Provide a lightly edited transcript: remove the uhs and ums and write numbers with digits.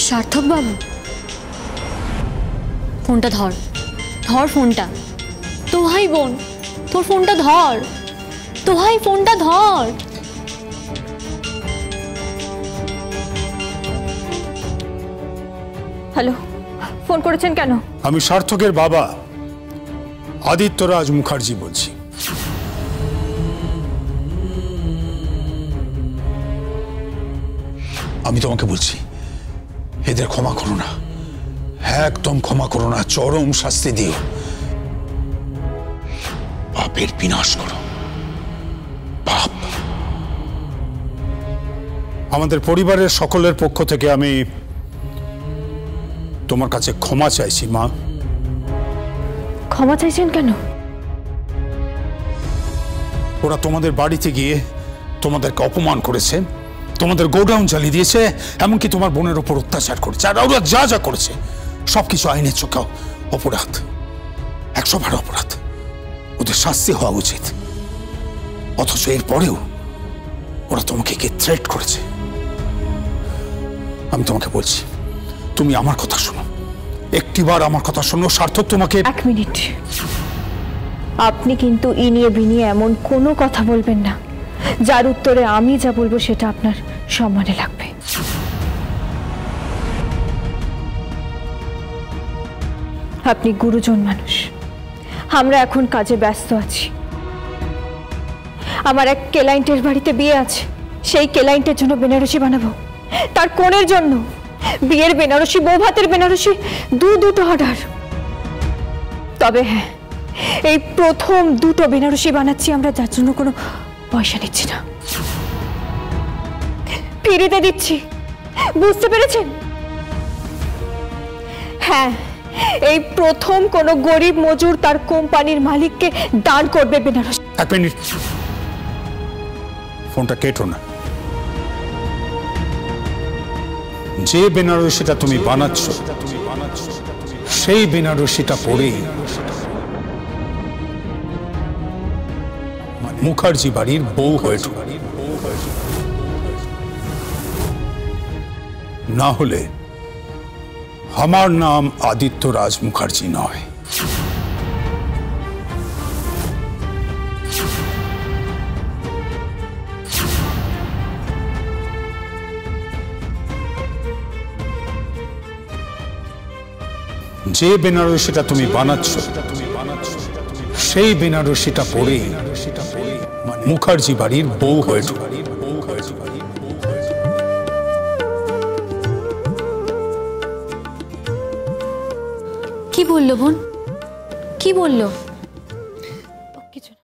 সার্থক বাবু, ফোনটা ধর, ধর ফোনটা। তোহাই বোন, তোর ফোনটা ধর, তোহাই ফোনটা ধর। হ্যালো, ফোন করেছেন কেন? আমি সার্থকের বাবা আদিত্যরাজ মুখার্জি বলছি। আমি তোমাকে বলছি, এদের ক্ষমা করো না, একদম ক্ষমা করো না, চরম শাস্তি দিও, পাপের বিনাশ করো। পাপ। আমাদের পরিবারের সকলের পক্ষ থেকে আমি তোমার কাছে ক্ষমা চাইছি মা। ক্ষমা চাইছেন কেন? ওরা তোমাদের বাড়িতে গিয়ে তোমাদেরকে অপমান করেছে, তোমাদের গোডাউন জ্বালিয়ে দিয়েছে, এমনকি তোমার বোনের উপর অত্যাচার করেছে, আর ওরা যা যা করেছে সবকিছু আইনের চোখে অপরাধ, 100 অপরাধ। ওদের শাস্তি হওয়া উচিত। অথচ এরপরেও ওরা তোমাকে কে থ্রেট করেছে। আমি তোমাকে বলছি, তুমি আমার কথা শোনো, একটিবার আমার কথা শোনো। সার্থক তোমাকে। 1 মিনিট, আপনি কিন্তু ইনিয়ে বিনিয়ে এমন কোনো কথা বলবেন না যার উত্তরে আমি যা বলবো সেটা আপনার সম্মানে লাগবে। আপনি গুরুজন মানুষ, আমরা এখন কাজে ব্যস্ত আছি। আমার এক ক্লায়েন্টের বাড়িতে বিয়ে আছে, সেই ক্লায়েন্টের জন্য বেনারসি বানাবো, তার কোণের জন্য বিয়ের বেনারসি, বউ ভাতের বেনারসি, দুটো অর্ডার। তবে হ্যাঁ, এই প্রথম 2টো বেনারসি বানাচ্ছি আমরা, যার জন্য কোনো পয়সা নিচ্ছি না, ফ্রিতে দিচ্ছি। বুঝতে পেরেছেন? হ্যাঁ, এই প্রথম কোনো গরিব মজুর তার কোম্পানির মালিককে দান করবে বেনারসি। 1 মিনিট, ফোনটা কেটো না। যে বেনারসিটা তুমি বানাচ্ছ সেই বেনারসিটা পরেই মুখার্জি বাড়ির বউ হয়ে ঢুকবে, না হলে আমার নাম আদিত্যরাজ মুখার্জি নয়। যে বেনারসিটা তুমি বানাচ্ছ সেই বেনারসিটা পরেই মুখার্জি বাড়ির বউ হয়ে ঢুকবে। কি বললো বোন, কি বললো?